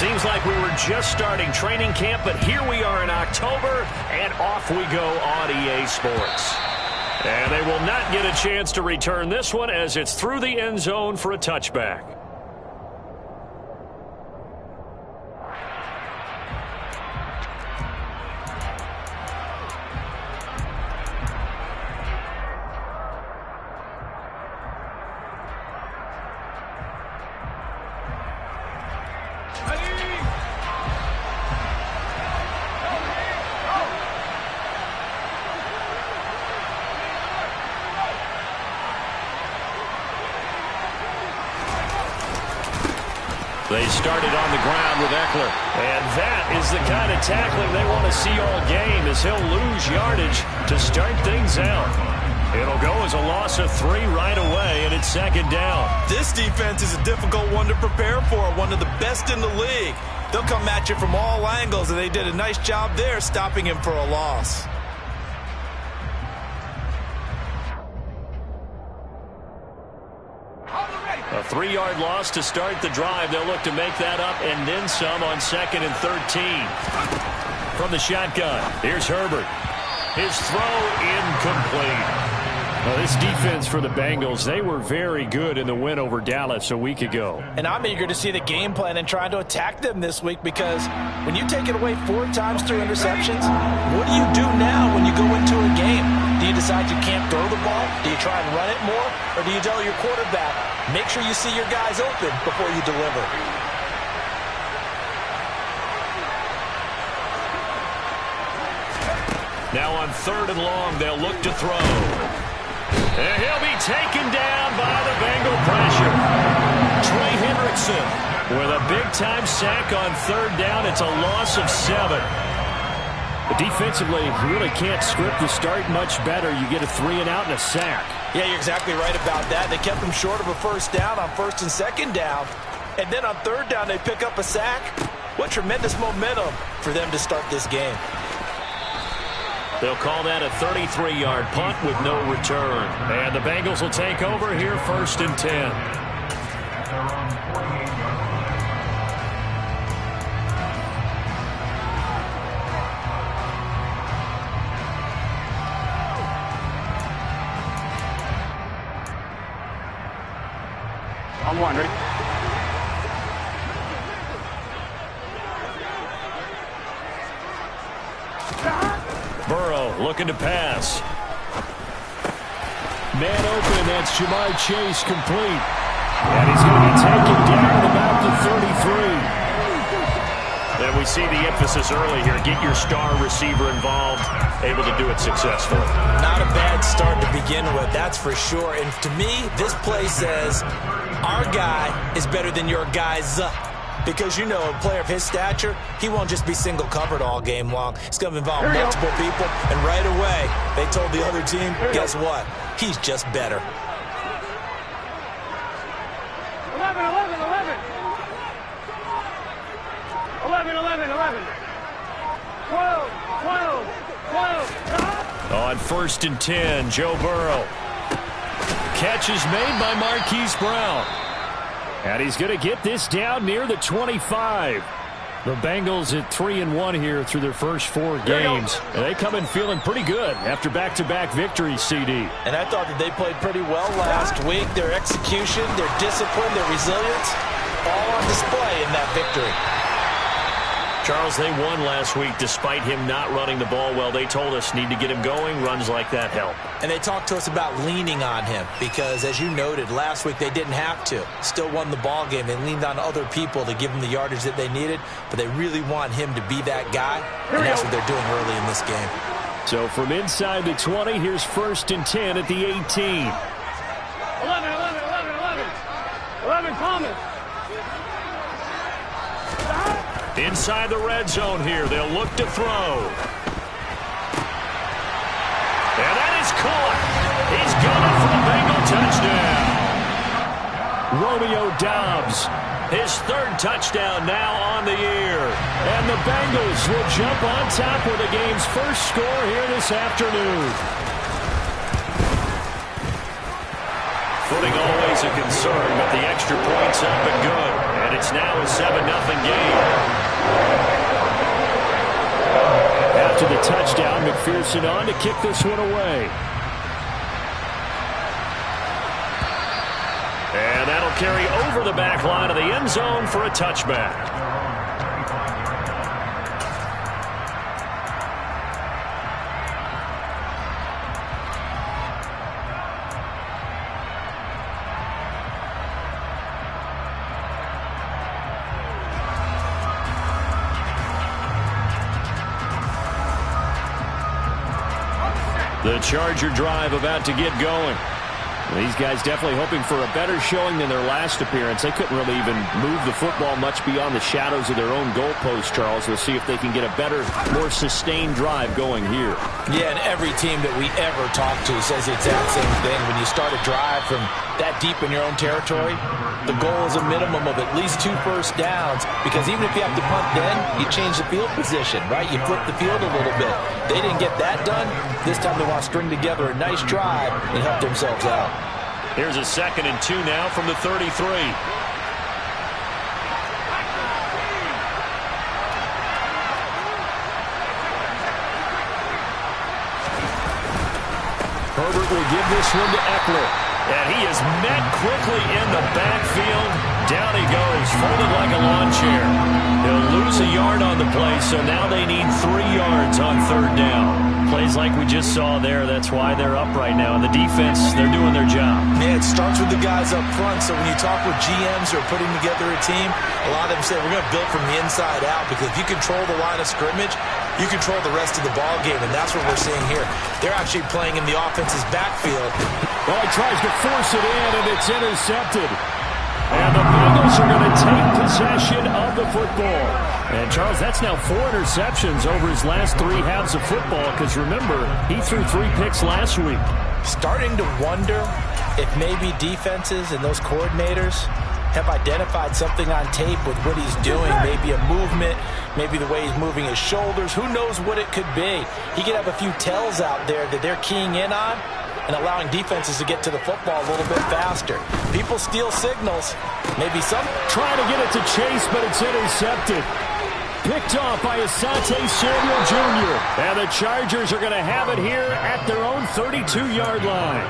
Seems like we were just starting training camp, but here we are in October, and off we go on EA Sports. And they will not get a chance to return this one as it's through the end zone for a touchback. They started on the ground with Eckler. And that is the kind of tackling they want to see all game as he'll lose yardage to start things out. It'll go as a loss of 3 right away, and it's second down. This defense is a difficult one to prepare for, one of the best in the league. They'll come at you from all angles, and they did a nice job there stopping him for a loss. A 3-yard loss to start the drive. They'll look to make that up and then some on 2nd and 13. From the shotgun, here's Herbert. His throw incomplete. Well, this defense for the Bengals, they were very good in the win over Dallas a week ago. And I'm eager to see the game plan and trying to attack them this week, because when you take it away 4 times through interceptions, what do you do now when you go into a game? Do you decide you can't throw the ball? Do you try and run it more? Or do you tell your quarterback, make sure you see your guys open before you deliver? Now on 3rd and long, they'll look to throw. And he'll be taken down by the Bengal pressure. Trey Hendrickson with a big-time sack on 3rd down. It's a loss of 7. But defensively, you really can't script the start much better. You get a 3-and-out and a sack. Yeah, you're exactly right about that. They kept them short of a 1st down on 1st and 2nd down. And then on 3rd down, they pick up a sack. What tremendous momentum for them to start this game. They'll call that a 33-yard punt with no return. And the Bengals will take over here 1st and 10. On 1, ready? Burrow looking to pass. Man open, that's Ja'Marr Chase complete. And he's going to be taken down at about the 33. And we see the emphasis early here. Get your star receiver involved, able to do it successfully. Not a bad start to begin with, that's for sure. And to me, this play says our guy is better than your guy's. Because, you know, a player of his stature, he won't just be single covered all game long. It's going to involve multiple people. And right away, they told the other team, guess what? He's just better. 11, 11, 11. 11, 11, 11. 12, 12, 12. On 1st and 10, Joe Burrow. Catch is made by Marquise Brown. And he's going to get this down near the 25. The Bengals at 3-1 here through their first 4 games. And they come in feeling pretty good after back-to-back victories, CD. And I thought that they played pretty well last week. Their execution, their discipline, their resilience, all on display in that victory. Charles, they won last week despite him not running the ball well. They told us need to get him going. Runs like that help. And they talked to us about leaning on him because, as you noted, last week they didn't have to. Still won the ball game. They leaned on other people to give them the yardage that they needed, but they really want him to be that guy, and that's what they're doing early in this game. So from inside the 20, here's 1st and 10 at the 18. 11, 11, 11, 11. 11, Thomas. Inside the red zone here, they'll look to throw. And that is caught. He's gunning for the Bengal touchdown. Romeo Doubs, his 3rd touchdown now on the year. And the Bengals will jump on top with the game's first score here this afternoon. Footing always a concern, but the extra point's up and good. And it's now a 7-0 game. After the touchdown, McPherson on to kick this one away. And that'll carry over the back line of the end zone for a touchback. The Charger drive about to get going. These guys definitely hoping for a better showing than their last appearance. They couldn't really even move the football much beyond the shadows of their own goalpost, Charles. We'll see if they can get a better, more sustained drive going here. Yeah, and every team that we ever talk to says the exact same thing. When you start a drive from that deep in your own territory, the goal is a minimum of at least 2 first downs, because even if you have to punt then, you change the field position, right? You flip the field a little bit. They didn't get that done. This time they want to string together a nice drive and help themselves out. Here's a 2nd and 2 now from the 33. Herbert will give this one to Eckler. And he is met quickly in the backfield. Down he goes, folded like a lawn chair. He'll lose a yard on the play, so now they need 3 yards on 3rd down. Plays like we just saw there, that's why they're up right now. And the defense, they're doing their job. Yeah, it starts with the guys up front. So when you talk with GMs who are putting together a team, a lot of them say we're going to build from the inside out, because if you control the line of scrimmage, you control the rest of the ball game, and that's what we're seeing here. They're actually playing in the offense's backfield. Well, he tries to force it in, and it's intercepted. And the Bengals are going to take possession of the football. And, Charles, that's now 4 interceptions over his last 3 halves of football, because, remember, he threw 3 picks last week. Starting to wonder if maybe defenses and those coordinators have identified something on tape with what he's doing. Maybe a movement, maybe the way he's moving his shoulders. Who knows what it could be? He could have a few tells out there that they're keying in on and allowing defenses to get to the football a little bit faster. People steal signals. Maybe some trying to get it to Chase, but it's intercepted. Picked off by Asante Samuel Jr. And the Chargers are going to have it here at their own 32-yard line.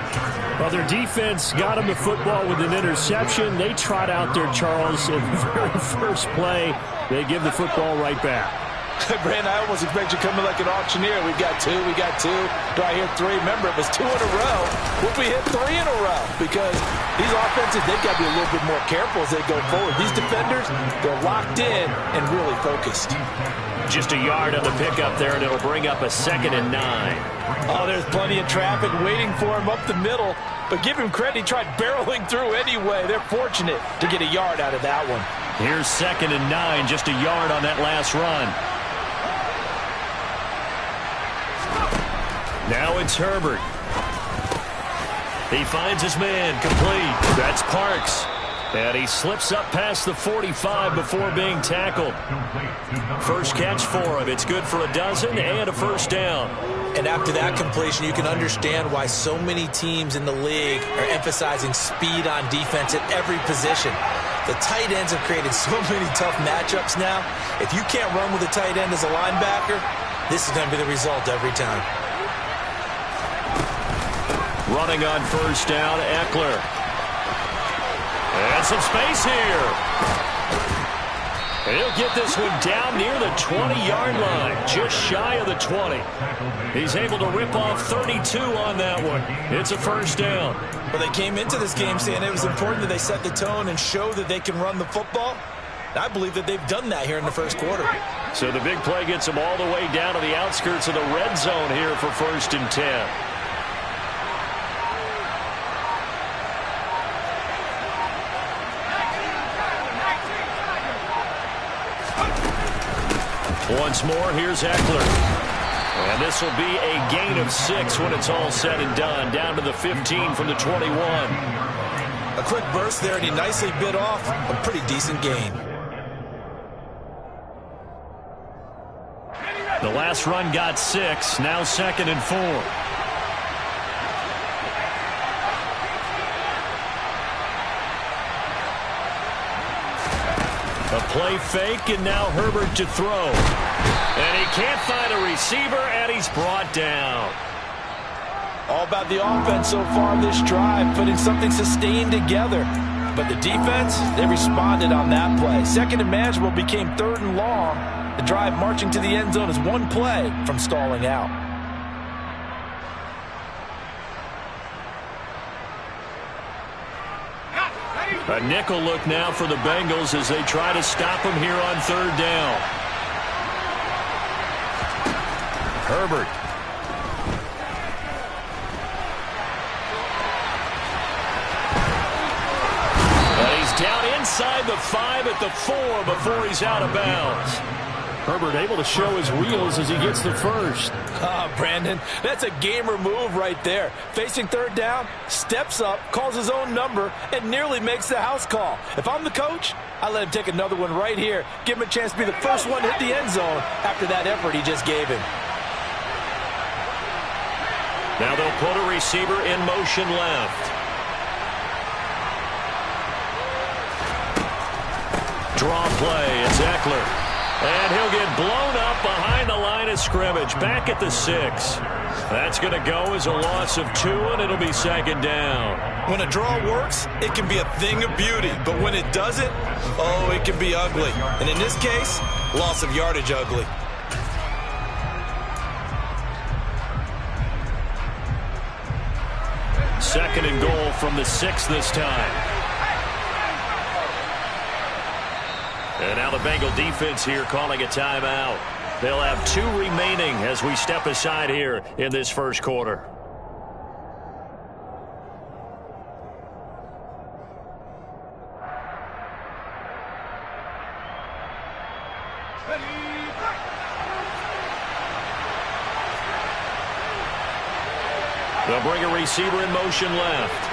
Well, their defense got him the football with an interception. They trot out there, Charles, in the very first play. They give the football right back. Brandon, I almost expect you coming like an auctioneer. We got 2, we got 2. Do I hear 3? Remember, it was 2 in a row. What if we hit 3 in a row? Because these offenses, they've got to be a little bit more careful as they go forward. These defenders, they're locked in and really focused. Just a yard on the pickup there, and it'll bring up a 2nd and 9. Oh, there's plenty of traffic waiting for him up the middle. But give him credit, he tried barreling through anyway. They're fortunate to get a yard out of that one. Here's 2nd and 9, just a yard on that last run. Now it's Herbert. He finds his man, complete. That's Parks. And he slips up past the 45 before being tackled. First catch for him. It's good for a dozen and a first down. And after that completion, you can understand why so many teams in the league are emphasizing speed on defense at every position. The tight ends have created so many tough matchups now. If you can't run with a tight end as a linebacker, this is going to be the result every time. Running on first down, Eckler. And some space here. And he'll get this one down near the 20-yard line, just shy of the 20. He's able to rip off 32 on that one. It's a first down. Well, they came into this game saying it was important that they set the tone and show that they can run the football. I believe that they've done that here in the first quarter. So the big play gets them all the way down to the outskirts of the red zone here for 1st and 10. Once more, here's Eckler. And this will be a gain of 6 when it's all said and done. Down to the 15 from the 21. A quick burst there, and he nicely bit off a pretty decent gain. The last run got 6. Now 2nd and 4. A play fake, and now Herbert to throw. And he can't find a receiver, and he's brought down. All about the offense so far this drive, putting something sustained together. But the defense, they responded on that play. Second and manageable became 3rd and long. The drive marching to the end zone is one play from stalling out. A nickel look now for the Bengals as they try to stop him here on 3rd down. Herbert. But he's down inside the 5 at the 4 before he's out of bounds. Herbert able to show his wheels as he gets the first. Brandon, that's a gamer move right there. Facing 3rd down, steps up, calls his own number, and nearly makes the house call. If I'm the coach, I let him take another one right here. Give him a chance to be the first one to hit the end zone after that effort he just gave him. Now they'll put a receiver in motion left. Draw play, it's Eckler. And he'll get blown up behind the line of scrimmage, back at the 6. That's going to go as a loss of 2, and it'll be 2nd down. When a draw works, it can be a thing of beauty. But when it doesn't, oh, it can be ugly. And in this case, loss of yardage ugly. Second and goal from the 6 this time. And now the Bengal defense here calling a timeout. They'll have 2 remaining as we step aside here in this first quarter. They'll bring a receiver in motion left.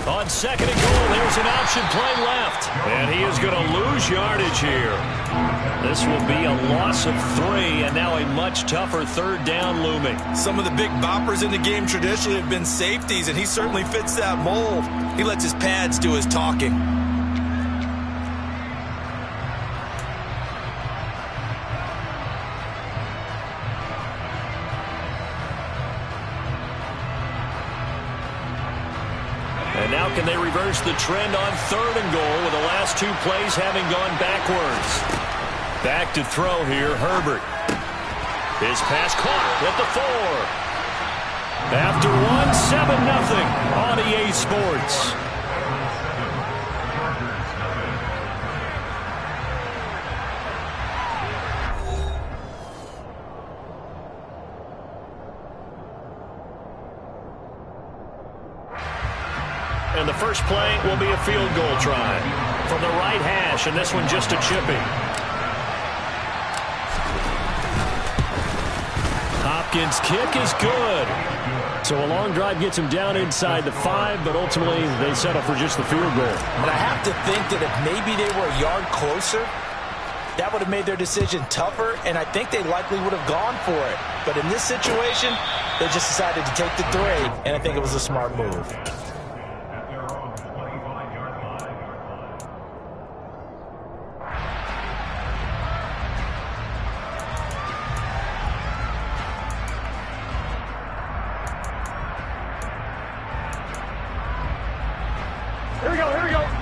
On 2nd and goal, there's an option play left. And he is going to lose yardage here. This will be a loss of 3, and now a much tougher 3rd down looming. Some of the big boppers in the game traditionally have been safeties, and he certainly fits that mold. He lets his pads do his talking. And now can they reverse the trend on 3rd and goal with the last 2 plays having gone backwards? Back to throw here, Herbert. His pass caught at the 4. After 1, 7-0 on EA Sports. And the first play will be a field goal try from the right hash, and this one just a chipping. Hopkins' kick is good. So a long drive gets him down inside the 5, but ultimately they settle for just the field goal. And I have to think that if maybe they were a yard closer, that would have made their decision tougher, and I think they likely would have gone for it. But in this situation, they just decided to take the 3, and I think it was a smart move.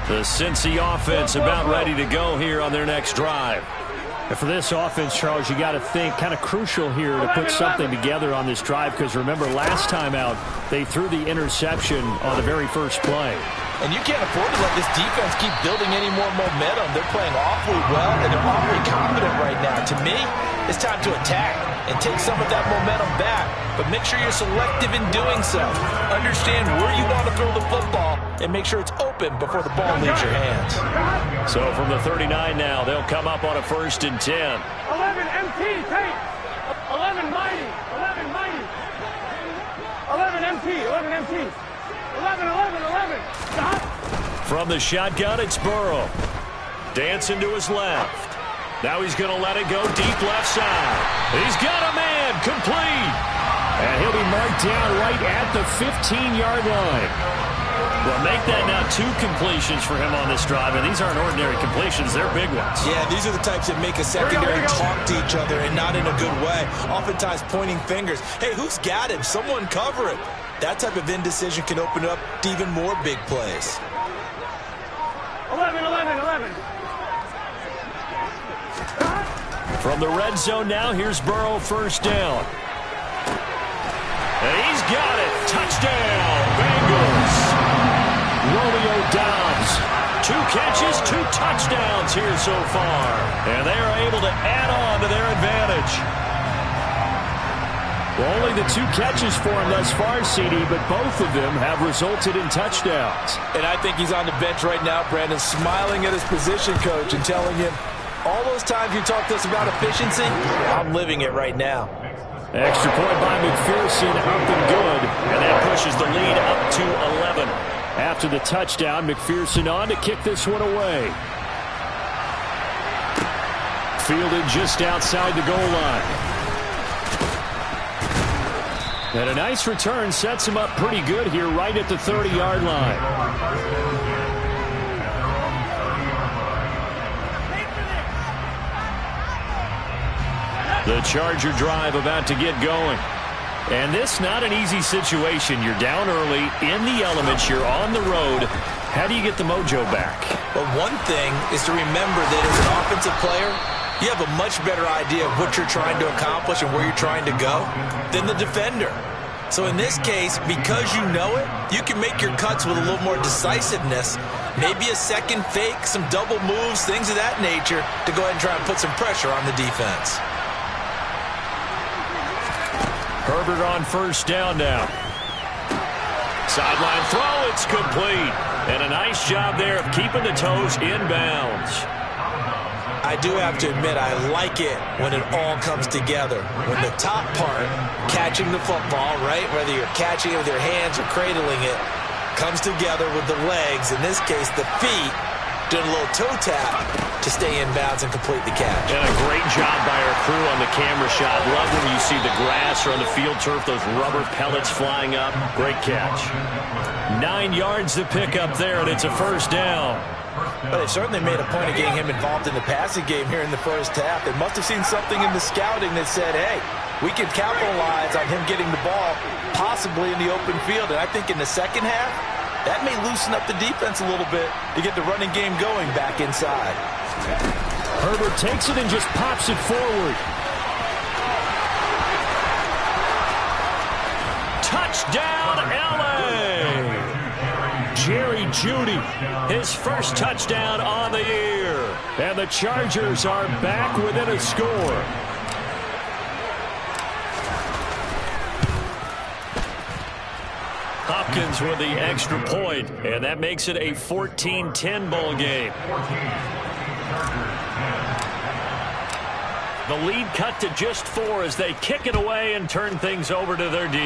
The Cincy offense about ready to go here on their next drive. And for this offense, Charles, you got to think kind of crucial here to put something together on this drive, because remember last time out they threw the interception on the very first play. And you can't afford to let this defense keep building any more momentum. They're playing awfully well, and they're awfully confident right now. To me, it's time to attack and take some of that momentum back. But make sure you're selective in doing so. Understand where you want to throw the football and make sure it's open before the ball leaves your hands. So from the 39 now, they'll come up on a 1st and 10. 11 MT, take. 11 mighty. 11 mighty. 11 MT, 11 MT. 11, 11, 11. Stop. From the shotgun, it's Burrow. Dancing to his left. Now he's going to let it go deep left side. He's got a man complete. And he'll be marked down right at the 15-yard line. Well, make that now 2 completions for him on this drive, and these aren't ordinary completions. They're big ones. Yeah, these are the types that make a secondary talk to each other and not in a good way. Oftentimes pointing fingers. Hey, who's got him? Someone cover him. That type of indecision can open up to even more big plays. 11, 11, 11. From the red zone now, here's Burrow, first down. And he's got it. Touchdown, Bengals. Romeo Doubs. 2 catches, 2 touchdowns here so far. And they are able to add on to their advantage. Well, only the 2 catches for him thus far, CD, but both of them have resulted in touchdowns. And I think he's on the bench right now, Brandon, smiling at his position coach and telling him, all those times you talked to us about efficiency, I'm living it right now. Extra point by McPherson, up and good. And that pushes the lead up to 11. After the touchdown, McPherson on to kick this one away. Fielded just outside the goal line. And a nice return sets him up pretty good here right at the 30-yard line. The Charger drive about to get going. And this not an easy situation. You're down early, in the elements, you're on the road. How do you get the mojo back? Well, one thing is to remember that as an offensive player, you have a much better idea of what you're trying to accomplish and where you're trying to go than the defender. So in this case, because you know it, you can make your cuts with a little more decisiveness. Maybe a second fake, some double moves, things of that nature to go ahead and try and put some pressure on the defense. Herbert on first down now. Sideline throw, it's complete. And a nice job there of keeping the toes in bounds. I do have to admit, I like it when it all comes together. When the top part, catching the football, right, whether you're catching it with your hands or cradling it, comes together with the legs, in this case the feet, doing a little toe tap to stay in bounds and complete the catch. And a great job by our crew on the camera shot. Love when you see the grass or on the field turf, those rubber pellets flying up. Great catch. 9 yards to pick up there, and it's a first down. But they certainly made a point of getting him involved in the passing game here in the first half. They must have seen something in the scouting that said, hey, we can capitalize on him getting the ball possibly in the open field. And I think in the second half, that may loosen up the defense a little bit to get the running game going back inside. Herbert takes it and just pops it forward. Touchdown, L.A. Jerry Jeudy, his first touchdown on the year. And the Chargers are back within a score. Hopkins with the extra point, and that makes it a 14-10 ball game. The lead cut to just 4 as they kick it away and turn things over to their D.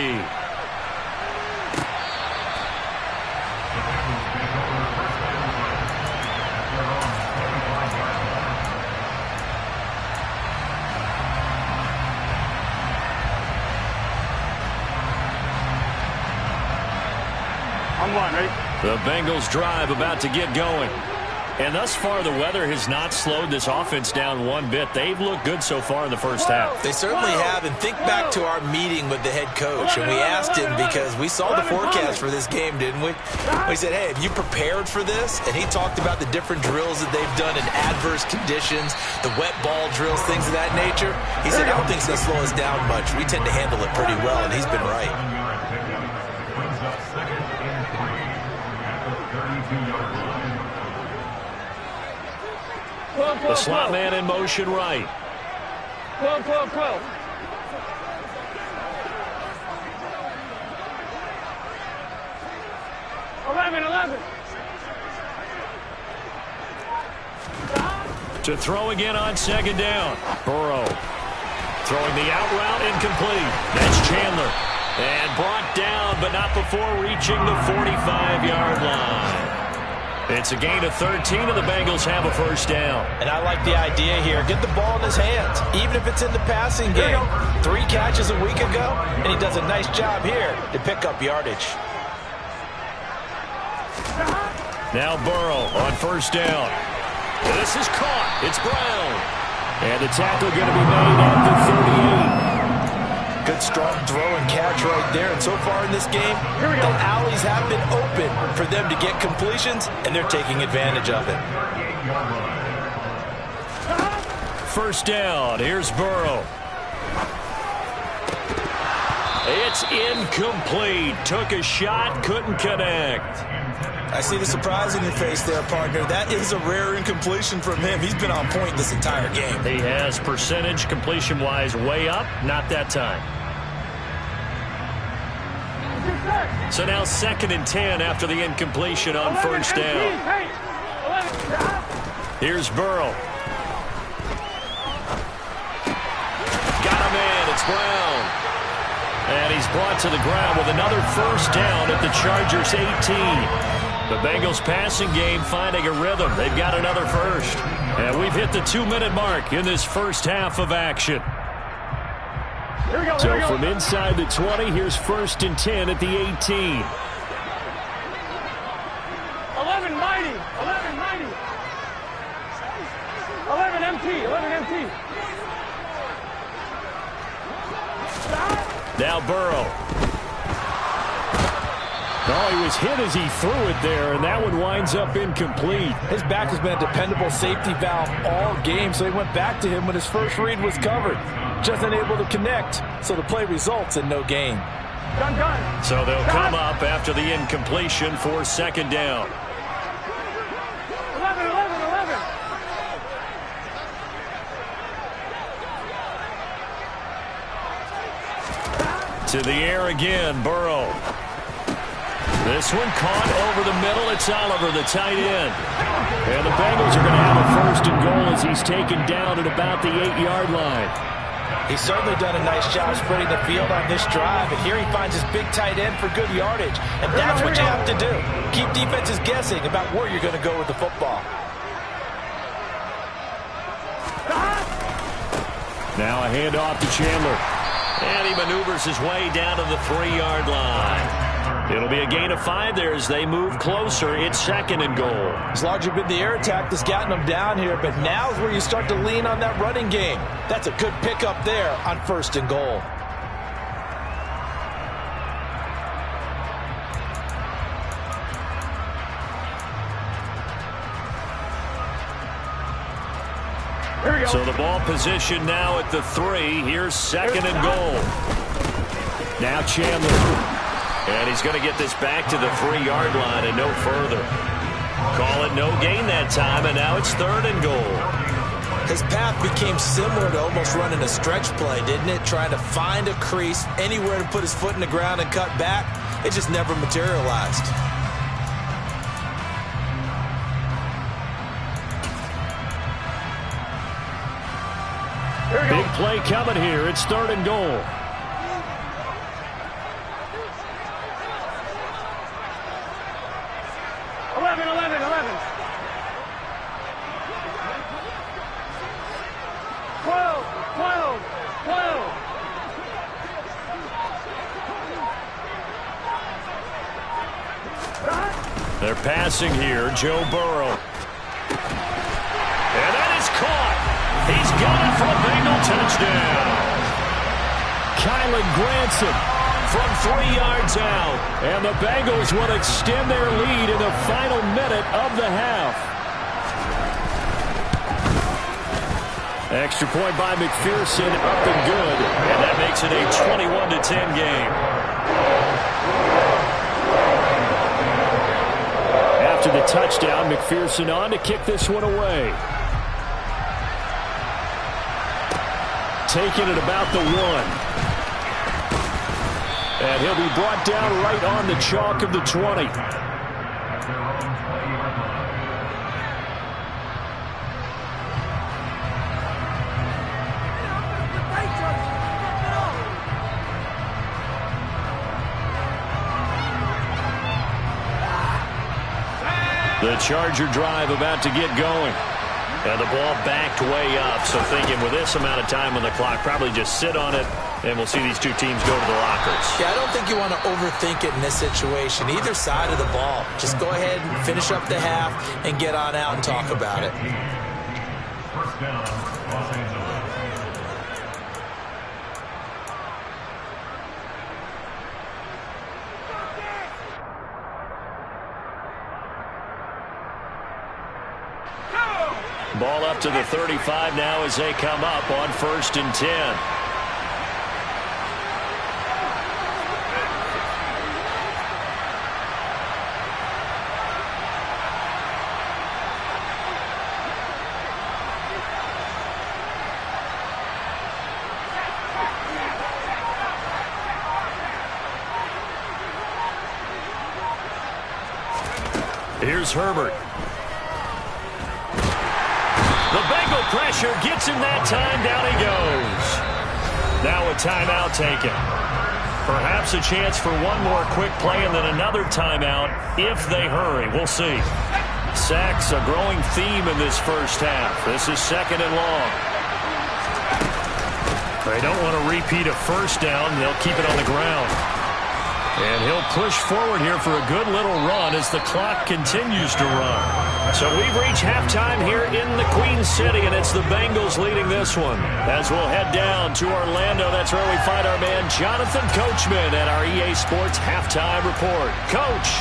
I'm one, ready? The Bengals drive about to get going. And thus far, the weather has not slowed this offense down one bit. They've looked good so far in the first half. They certainly have. And think back to our meeting with the head coach. And we asked him, because we saw the forecast for this game, didn't we? We said, hey, have you prepared for this? And he talked about the different drills that they've done in adverse conditions, the wet ball drills, things of that nature. He said, I don't think it's going to slow us down much. We tend to handle it pretty well, and he's been right. The slot man in motion right. 12, 12, 12. To throw again on second down. Burrow throwing the out route, incomplete. That's Chandler. And brought down, but not before reaching the 45-yard line. It's a gain of 13, and the Bengals have a first down. And I like the idea here. Get the ball in his hands, even if it's in the passing game. 3 catches a week ago, and he does a nice job here to pick up yardage. Now Burrow on first down. This is caught. It's Brown. And the tackle going to be made at the 38. Good strong throw and catch right there. And so far in this game, the alleys have been open for them to get completions, and they're taking advantage of it. First down. Here's Burrow. It's incomplete. Took a shot, couldn't connect. I see the surprise in your face there, partner. That is a rare incompletion from him. He's been on point this entire game. He has percentage completion-wise way up. Not that time. So now 2nd and 10 after the incompletion on first down. Here's Burrow. Got him in. It's Brown. And he's brought to the ground with another first down at the Chargers' 18. The Bengals passing game finding a rhythm. They've got another first. And we've hit the 2-minute mark in this first half of action. So from inside the 20, here's 1st and 10 at the 18. 11 mighty. 11 mighty. 11 MT. 11 MT. Now Burrow. Oh, he was hit as he threw it there, and that one winds up incomplete. His back has been a dependable safety valve all game, so he went back to him when his first read was covered. Just unable to connect, so the play results in no gain. Done. So they'll come up after the incompletion for 2nd down. 11, 11, 11. To the air again, Burrow. This one caught over the middle. It's Oliver, the tight end. And the Bengals are going to have a 1st and goal as he's taken down at about the 8-yard line. He's certainly done a nice job spreading the field on this drive. And here he finds his big tight end for good yardage. And that's what you have to do. Keep defenses guessing about where you're going to go with the football. Now a handoff to Chandler. And he maneuvers his way down to the 3-yard line. It'll be a gain of 5 there as they move closer. It's 2nd and goal. It's largely been the air attack that's gotten them down here, but now is where you start to lean on that running game. That's a good pickup there on 1st and goal. So the ball position now at the 3. Here's 2nd and goal. Now Chandler. And he's going to get this back to the 3-yard line and no further. Call it no gain that time, and now it's 3rd and goal. His path became similar to almost running a stretch play, didn't it? Trying to find a crease, anywhere to put his foot in the ground and cut back. It just never materialized. Big play coming here. It's 3rd and goal. They're passing here, Joe Burrow. And that is caught. He's got it for a Bengal touchdown. Kylan Granson from 3 yards out. And the Bengals will extend their lead in the final minute of the half. Extra point by McPherson, up and good. And that makes it a 21-10 game. After the touchdown, McPherson on to kick this one away. Taking it about the 1. And he'll be brought down right on the chalk of the 20. The Charger drive about to get going. And the ball backed way up, so thinking with this amount of time on the clock, probably just sit on it, and we'll see these two teams go to the lockers. Yeah, I don't think you want to overthink it in this situation. Either side of the ball. Just go ahead and finish up the half and get on out and talk about it. First down, Los Angeles. Ball up to the 35 now as they come up on 1st and 10. Here's Herbert. The Bengal pressure gets him that time. Down he goes. Now a timeout taken. Perhaps a chance for one more quick play and then another timeout if they hurry. We'll see. Sacks a growing theme in this first half. This is 2nd and long. They don't want to repeat a first down. They'll keep it on the ground. And he'll push forward here for a good little run as the clock continues to run. So we've reached halftime here in the Queen City, and it's the Bengals leading this one. As we'll head down to Orlando, that's where we find our man Jonathan Coachman at our EA Sports Halftime Report. Coach.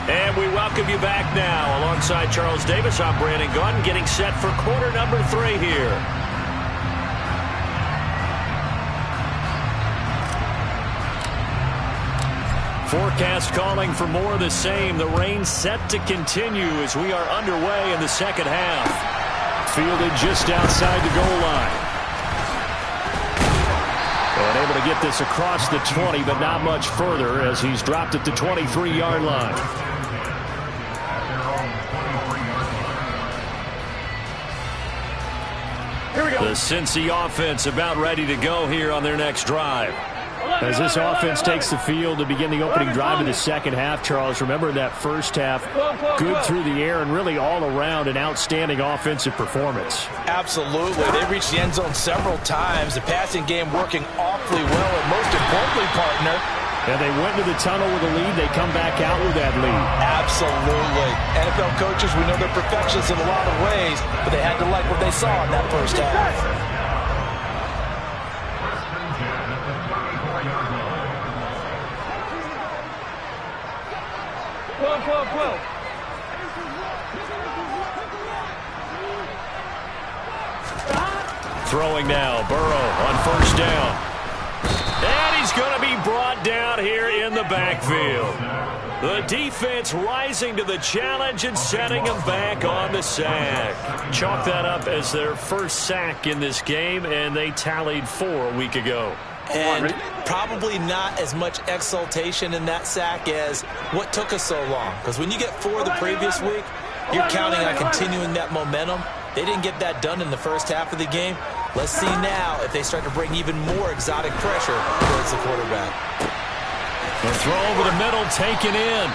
And we welcome you back now. Alongside Charles Davis, I'm Brandon Gaudin, getting set for quarter number 3 here. Forecast calling for more of the same. The rain set to continue as we are underway in the second half. Fielded just outside the goal line. And able to get this across the 20, but not much further as he's dropped it to 23-yard line. The Cincy offense about ready to go here on their next drive. As this offense takes the field to begin the opening drive of the second half, Charles, remember that first half, good through the air and really all around an outstanding offensive performance. Absolutely. They reached the end zone several times. The passing game working awfully well, and most importantly, partner, and they went to the tunnel with a lead. They come back out with that lead. Absolutely. NFL coaches, we know they're perfectionists in a lot of ways, but they had to like what they saw in that first half. Throwing now, Burrow on first down. And he's going to be brought down here in the backfield. The defense rising to the challenge and setting him back on the sack. Chalk that up as their first sack in this game, and they tallied 4 a week ago. And probably not as much exultation in that sack as what took us so long. Because when you get 4 the previous week, you're counting on continuing that momentum. They didn't get that done in the first half of the game. Let's see now if they start to bring even more exotic pressure towards the quarterback. The throw over the middle taken in.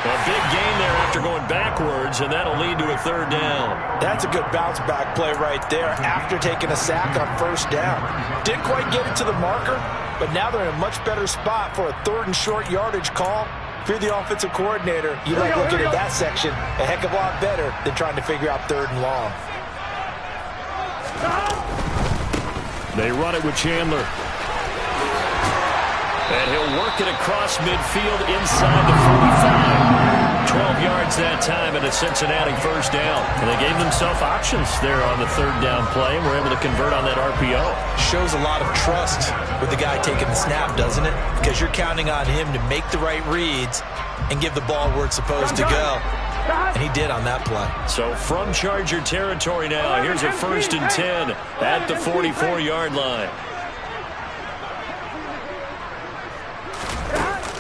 A big gain there after going backwards, and that'll lead to a 3rd down. That's a good bounce-back play right there after taking a sack on first down. Didn't quite get it to the marker, but now they're in a much better spot for a 3rd and short yardage call. If you're the offensive coordinator, you like looking at that section a heck of a lot better than trying to figure out 3rd and long. They run it with Chandler. And he'll work it across midfield inside the 45. 12 yards that time and a Cincinnati first down. And they gave themselves options there on the 3rd down play and were able to convert on that RPO. Shows a lot of trust with the guy taking the snap, doesn't it? Because you're counting on him to make the right reads and give the ball where it's supposed to go. And he did on that play. So from Charger territory now, here's a 1st and 10 at the 44-yard line.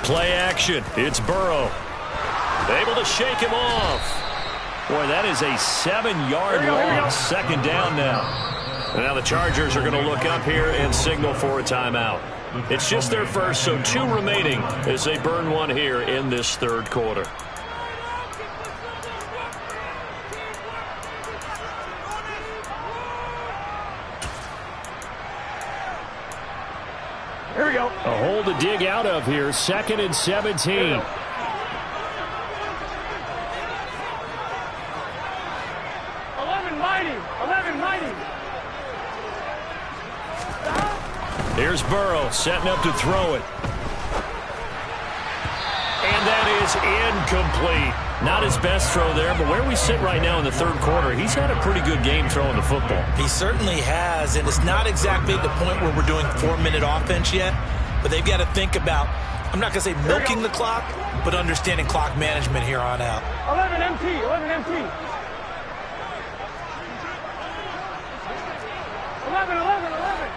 Play action. It's Burrow. Able to shake him off. Boy, that is a 7-yard loss. Second down now. Now the Chargers are going to look up here and signal for a timeout. It's just their first, so 2 remaining as they burn one here in this third quarter. Here we go. A hole to dig out of here. 2nd and 17. Here's Burrow setting up to throw it. And that is incomplete. Not his best throw there, but where we sit right now in the third quarter, he's had a pretty good game throwing the football. He certainly has, and it's not exactly the point where we're doing 4-minute offense yet, but they've got to think about, I'm not going to say milking the clock, but understanding clock management here on out. 11 MT, 11 MT. 11, 11, 11.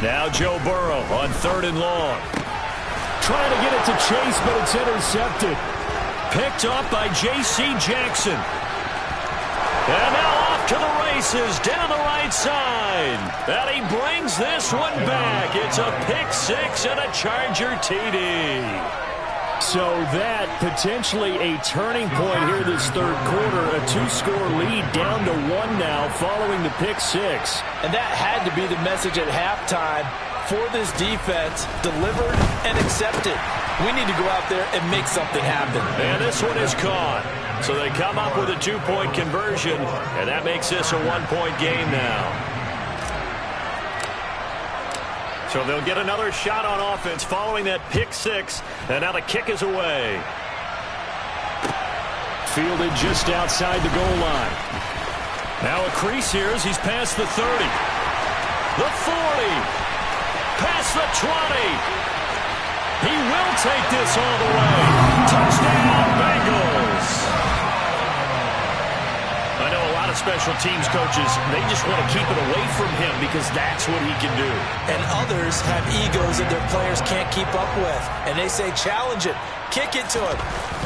Now Joe Burrow on 3rd and long. Trying to get it to Chase, but it's intercepted. Picked up by J.C. Jackson. And now off to the races down the right side. And he brings this one back. It's a pick 6 and a Charger TD. So that potentially a turning point here this third quarter. A 2-score lead down to 1 now following the pick 6. And that had to be the message at halftime for this defense. Delivered and accepted. We need to go out there and make something happen. And this one is caught. So they come up with a 2-point conversion, and that makes this a 1-point game now. So they'll get another shot on offense following that pick 6, and now the kick is away. Fielded just outside the goal line. Now a crease here as he's past the 30. The 40. Past the 20. He will take this all the way. Touchdown, Bengals. I know a lot of special teams coaches, they just want to keep it away from him because that's what he can do. And others have egos that their players can't keep up with. And they say, challenge it. Kick it to him.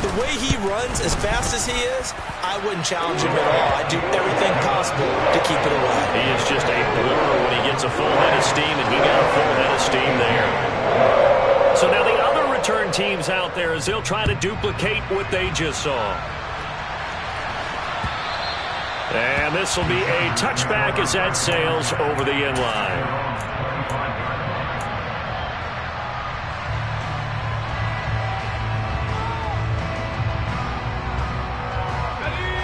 The way he runs as fast as he is, I wouldn't challenge him at all. I'd do everything possible to keep it away. He is just a blur when he gets a full head of steam, and he got a full head of steam there. So now the other return teams out there as they'll try to duplicate what they just saw. And this will be a touchback as that sails over the end line.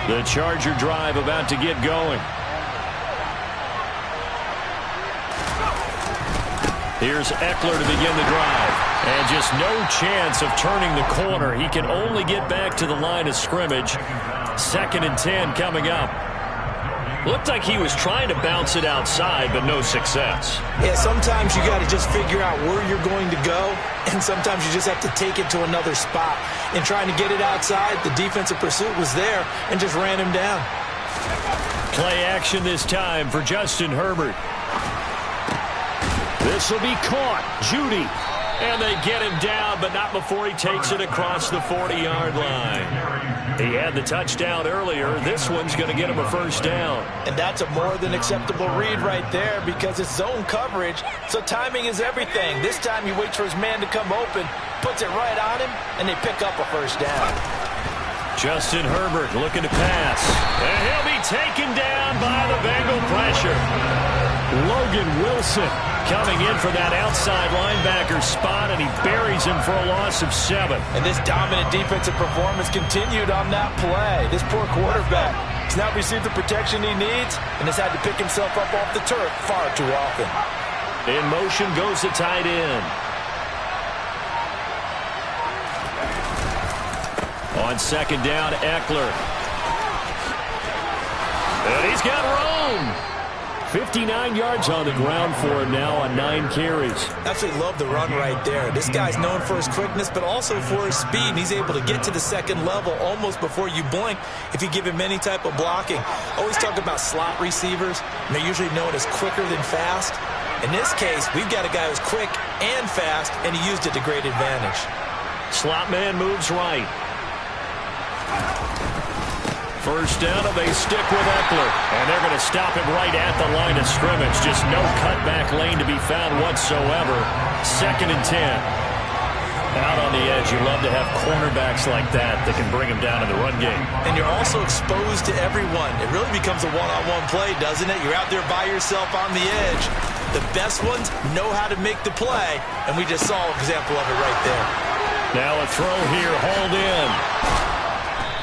The Charger drive about to get going. Here's Eckler to begin the drive. And just no chance of turning the corner. He can only get back to the line of scrimmage. 2nd and 10 coming up. Looked like he was trying to bounce it outside, but no success. Yeah, sometimes you got to just figure out where you're going to go, and sometimes you just have to take it to another spot. In trying to get it outside, the defensive pursuit was there and just ran him down. Play action this time for Justin Herbert. This will be caught. Judy. And they get him down, but not before he takes it across the 40-yard line. He had the touchdown earlier. This one's going to get him a first down. And that's a more than acceptable read right there because it's zone coverage, so timing is everything. This time he waits for his man to come open, puts it right on him, and they pick up a first down. Justin Herbert looking to pass. And he'll be taken down by the Bengal pressure. Logan Wilson coming in for that outside linebacker spot, and he buries him for a loss of 7. And this dominant defensive performance continued on that play. This poor quarterback has not received the protection he needs and has had to pick himself up off the turf far too often. In motion goes the tight end. On 2nd down, Eckler. And he's got room. 59 yards on the ground for him now on 9 carries. Absolutely love the run right there. This guy's known for his quickness, but also for his speed. And he's able to get to the second level almost before you blink if you give him any type of blocking. Always talk about slot receivers, and they're usually known as quicker than fast. In this case, we've got a guy who's quick and fast, and he used it to great advantage. Slot man moves right. First down, and they stick with Eckler. And they're going to stop him right at the line of scrimmage. Just no cutback lane to be found whatsoever. 2nd and 10. Out on the edge, you love to have cornerbacks like that can bring him down in the run game. And you're also exposed to everyone. It really becomes a one-on-one play, doesn't it? You're out there by yourself on the edge. The best ones know how to make the play, and we just saw an example of it right there. Now a throw here, hauled in.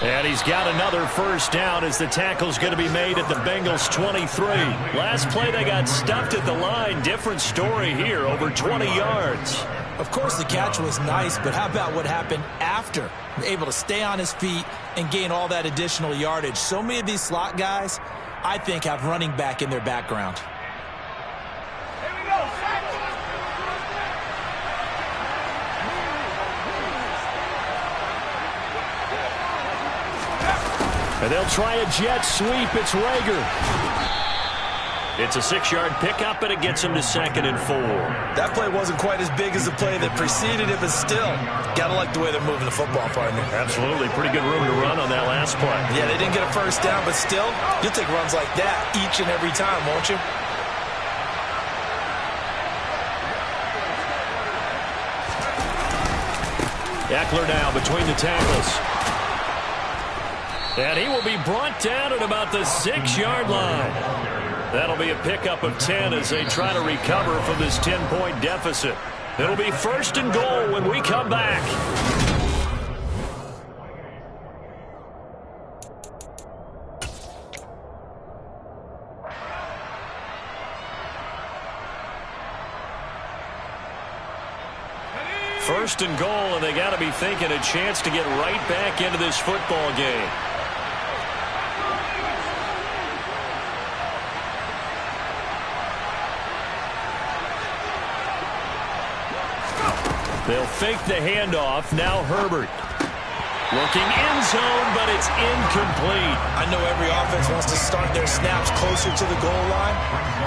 And he's got another first down as the tackle's going to be made at the Bengals 23. Last play they got stuffed at the line. Different story here, over 20 yards. Of course the catch was nice, but how about what happened after? Able to stay on his feet and gain all that additional yardage. So many of these slot guys, I think, have running back in their background. Here we go. And they'll try a jet sweep. It's Rager. It's a 6-yard pickup, and it gets him to 2nd and 4. That play wasn't quite as big as the play that preceded it, but still, gotta like the way they're moving the football, partner. Absolutely. Pretty good room to run on that last play. Yeah, they didn't get a first down, but still, you'll take runs like that each and every time, won't you? Eckler now between the tackles. And he will be brought down at about the 6-yard line. That'll be a pickup of 10 as they try to recover from this 10-point deficit. It'll be 1st and goal when we come back. First and goal, and they got to be thinking a chance to get right back into this football game. They'll fake the handoff. Now Herbert. Looking end zone, but it's incomplete. I know every offense wants to start their snaps closer to the goal line,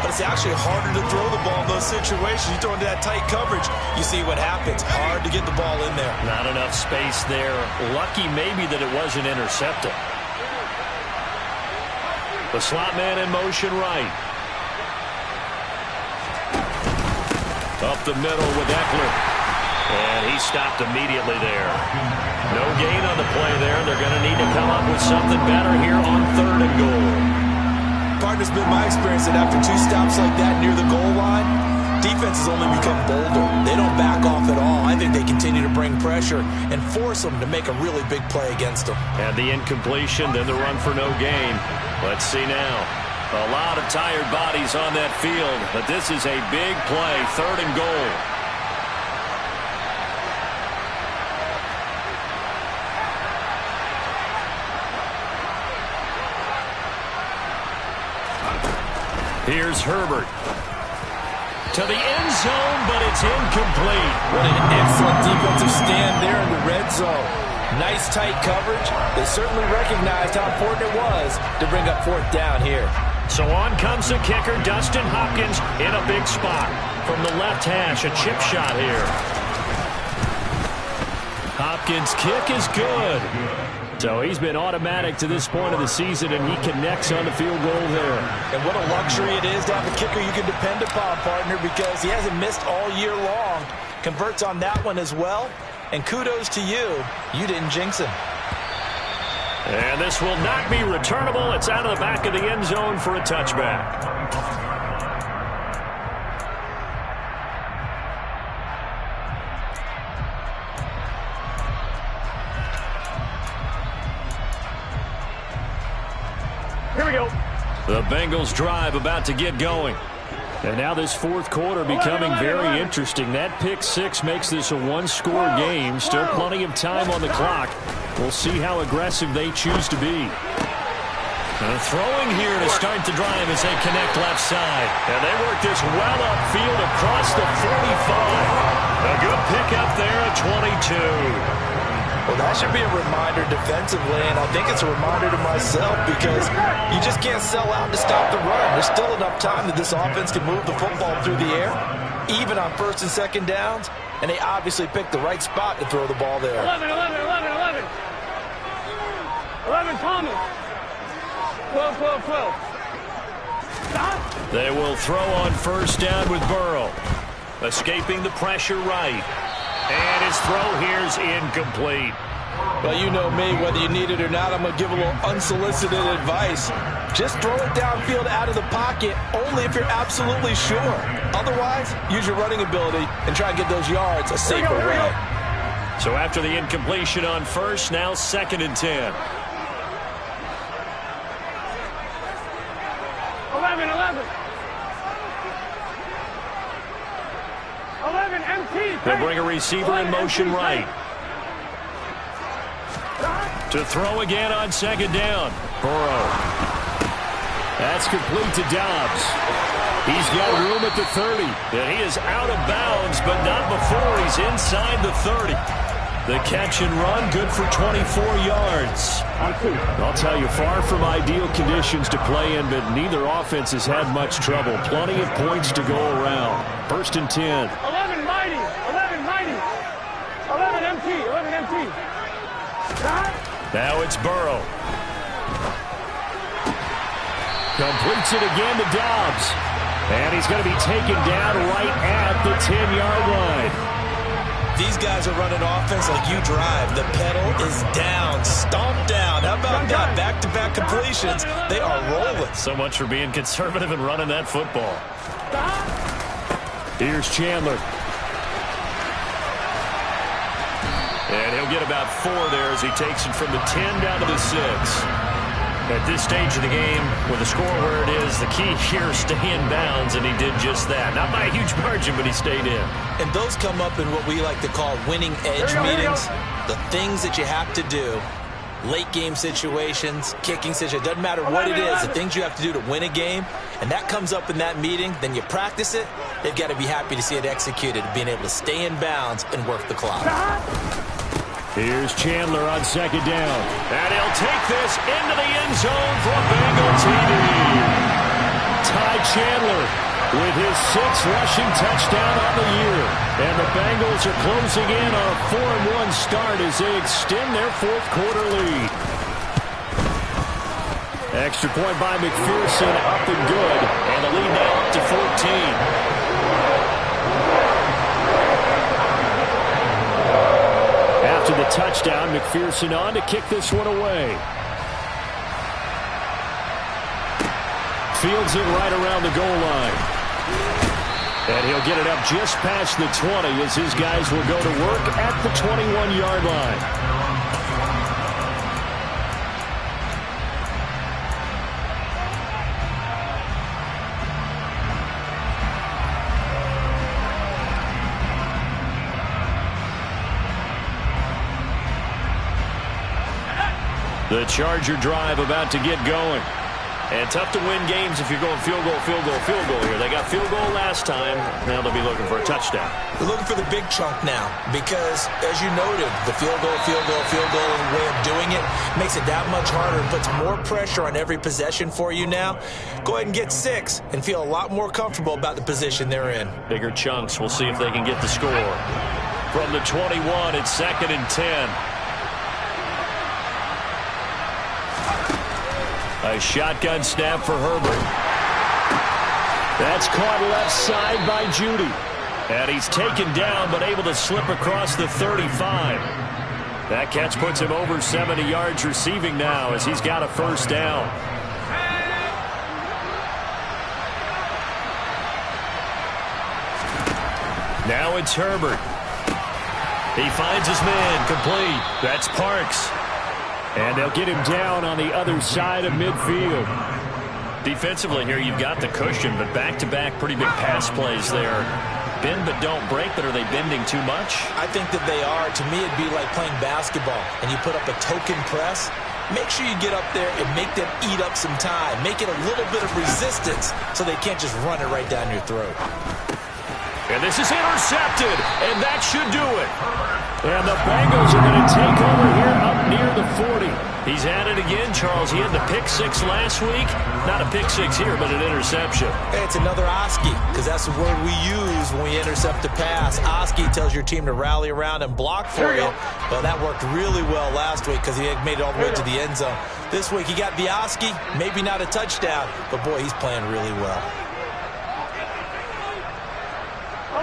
but it's actually harder to throw the ball in those situations. You throw into that tight coverage, you see what happens. Hard to get the ball in there. Not enough space there. Lucky maybe that it wasn't intercepted. The slot man in motion right. Up the middle with Eckler. And he stopped immediately there. No gain on the play there. They're going to need to come up with something better here on 3rd and goal. Partner's been my experience that after 2 stops like that near the goal line, defenses only become bolder. They don't back off at all. I think they continue to bring pressure and force them to make a really big play against them. And the incompletion, then the run for no gain. Let's see now. A lot of tired bodies on that field, but this is a big play, 3rd and goal. Here's Herbert. To the end zone, but it's incomplete. What an excellent defensive stand there in the red zone. Nice tight coverage. They certainly recognized how important it was to bring up 4th down here. So on comes the kicker, Dustin Hopkins, in a big spot. From the left hash, a chip shot here. Hopkins' kick is good. So he's been automatic to this point of the season, and he connects on the field goal there. And what a luxury it is to have a kicker you can depend upon, partner, because he hasn't missed all year long. Converts on that one as well. And kudos to you. You didn't jinx him. And this will not be returnable. It's out of the back of the end zone for a touchback. Here we go. The Bengals drive about to get going. And now this 4th quarter becoming very interesting. That pick 6 makes this a 1-score game. Still plenty of time on the clock. We'll see how aggressive they choose to be. Throwing here to start the drive as they connect left side. And they work this well upfield across the 45. A good pickup there at 22. Well, that should be a reminder defensively, and I think it's a reminder to myself because you just can't sell out to stop the run. There's still enough time that this offense can move the football through the air, even on first and second downs, and they obviously picked the right spot to throw the ball there. 11, 11, 11, 11. 11, Thomas. 12, 12, 12. Stop. They will throw on first down with Burrow. Escaping the pressure right. And his throw here's incomplete. Well, you know me, whether you need it or not, I'm going to give a little unsolicited advice. Just throw it downfield out of the pocket, only if you're absolutely sure. Otherwise, use your running ability and try and get those yards a safer way. So after the incompletion on first, now 2nd and 10. 11, 11. 11, MT. They'll bring a receiver in motion right. To throw again on 2nd down. Burrow. That's complete to Dobbs. He's got room at the 30. And he is out of bounds, but not before he's inside the 30. The catch and run, good for 24 yards. I'll tell you, far from ideal conditions to play in, but neither offense has had much trouble. Plenty of points to go around. 1st and 10. 11, mighty. 11, mighty. 11, MT. 11, MT. Now it's Burrow. Completes it again to Dobbs. And he's going to be taken down right at the 10-yard line. These guys are running offense like you drive. The pedal is down, stomped down. How about that? Back-to-back completions. They are rolling. So much for being conservative and running that football. Here's Chandler. And he'll get about 4 there as he takes it from the 10 down to the 6. At this stage of the game, with the score where it is, the key here is stay in bounds, and he did just that. Not by a huge margin, but he stayed in. And those come up in what we like to call winning edge meetings. The things that you have to do, late game situations, kicking situations, doesn't matter what it is, the things you have to do to win a game, and that comes up in that meeting, then you practice it, they've got to be happy to see it executed, being able to stay in bounds and work the clock. Here's Chandler on 2nd down. And he'll take this into the end zone for a Bengal TD. Ty Chandler with his 6th rushing touchdown on the year. And the Bengals are closing in on a 4-1 start as they extend their 4th quarter lead. Extra point by McPherson, up and good. And the lead now up to 14. After the touchdown, McPherson on to kick this one away. Fields it right around the goal line. And he'll get it up just past the 20 as his guys will go to work at the 21-yard line. The Charger drive about to get going. And tough to win games if you're going field goal, field goal, field goal here. They got field goal last time. Now they'll be looking for a touchdown. They're looking for the big chunk now because, as you noted, the field goal, way of doing it makes it that much harder and puts more pressure on every possession for you now. Go ahead and get 6 and feel a lot more comfortable about the position they're in. Bigger chunks. We'll see if they can get the score. From the 21, it's 2nd and 10. A shotgun snap for Herbert. That's caught left side by Judy. And he's taken down but able to slip across the 35. That catch puts him over 70 yards receiving now as he's got a 1st down. Now it's Herbert. He finds his man, complete. That's Parks. And they'll get him down on the other side of midfield. Defensively here, you've got the cushion, but back-to-back pretty big pass plays there. Bend but don't break, but are they bending too much? I think that they are. To me, it'd be like playing basketball, and you put up a token press. make sure you get up there and make them eat up some time. Make it a little bit of resistance so they can't just run it right down your throat. And this is intercepted, and that should do it. And the Bengals are going to take over here up near the 40. He's at it again, Charles. He had the pick six last week. Not a pick six here, but an interception. Hey, it's another Oski, because that's the word we use when we intercept a pass. Oski tells your team to rally around and block for you. Well, that worked really well last week because he made it all the way to the end zone. This week he got the Oski, maybe not a touchdown, but boy, he's playing really well.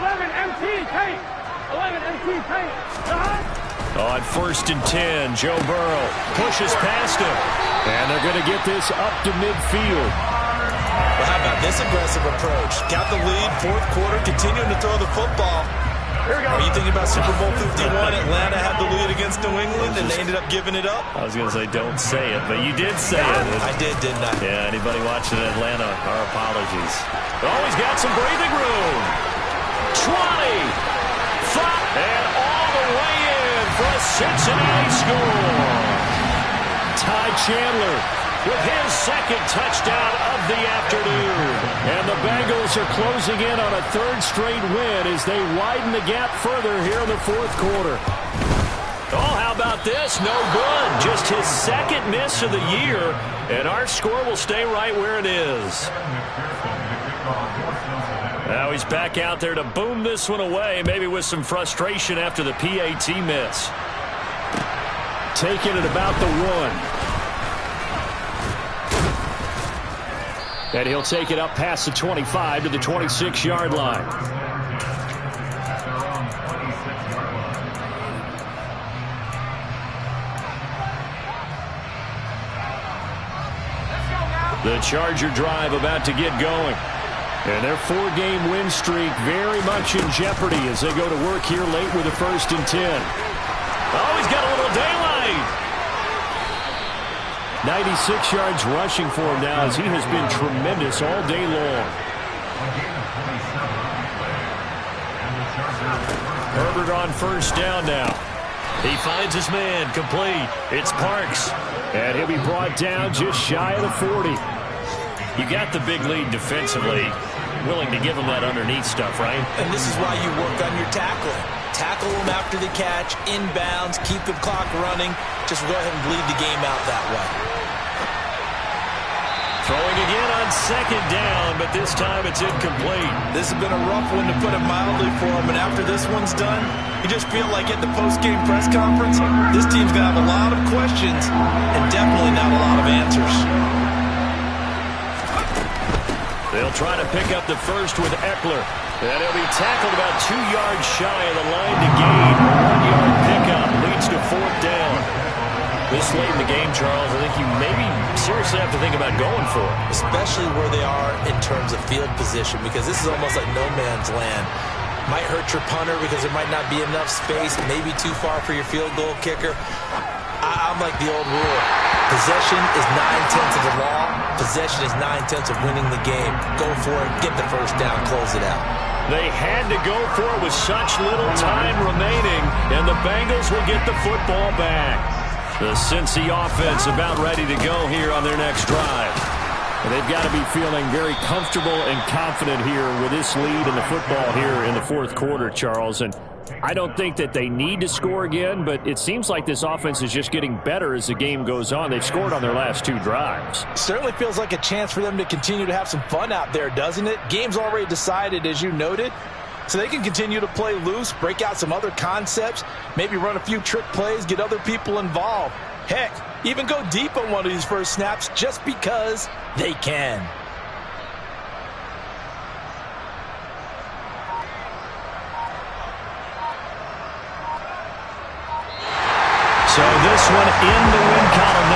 11 MT, Tate. 11 MT, Tate. On 1st and 10, Joe Burrow pushes past him. And they're going to get this up to midfield. Well, how about this aggressive approach? Got the lead, 4th quarter, continuing to throw the football. Are you thinking about Super Bowl 51? Atlanta had the lead against New England, and they ended up giving it up? I was going to say, don't say it, but you did say it. I did, didn't I? Yeah, anybody watching Atlanta, our apologies. Always got some breathing room. 20, 5, and all the way in for a Cincinnati score. Ty Chandler with his second touchdown of the afternoon. And the Bengals are closing in on a 3rd straight win as they widen the gap further here in the 4th quarter. Oh, how about this? No good. Just his 2nd miss of the year, and our score will stay right where it is. Now he's back out there to boom this one away, maybe with some frustration after the PAT miss. Taking it about the 1. And he'll take it up past the 25 to the 26-yard line. The Charger drive about to get going. And their 4-game win streak very much in jeopardy as they go to work here late with a 1st and 10. Oh, he's got a little daylight. 96 yards rushing for him now as he has been tremendous all day long. Herbert on 1st down now. He finds his man, complete. It's Parks. And he'll be brought down just shy of the 40. You got the big lead defensively. Willing to give him that underneath stuff, right? And this is why you work on your tackling. Tackle them after the catch, inbounds, keep the clock running. Just go ahead and bleed the game out that way. Throwing again on 2nd down, but this time it's incomplete. This has been a rough one, to put it mildly, for him. And after this one's done, you just feel like at the post-game press conference, this team's going to have a lot of questions and definitely not a lot of answers. They'll try to pick up the 1st with Eckler. And he'll be tackled about 2 yards shy of the line to gain. A 1-yard pickup leads to 4th down. This late in the game, Charles, I think you maybe seriously have to think about going for it. Especially where they are in terms of field position, because this is almost like no man's land. Might hurt your punter because there might not be enough space, maybe too far for your field goal kicker. I'm like the old rule. Possession is 9/10 of the law. Possession is 9/10 of winning the game. Go for it. Get the 1st down. Close it out. They had to go for it with such little time remaining, and the Bengals will get the football back. The Cincy offense about ready to go here on their next drive. And they've got to be feeling very comfortable and confident here with this lead in the football here in the 4th quarter, Charles. And I don't think that they need to score again, but it seems like this offense is just getting better as the game goes on. They've scored on their last 2 drives. Certainly feels like a chance for them to continue to have some fun out there, doesn't it? Game's already decided, as you noted, so they can continue to play loose, break out some other concepts, maybe run a few trick plays, get other people involved. Heck, even go deep on one of these first snaps just because they can. So this one in the win column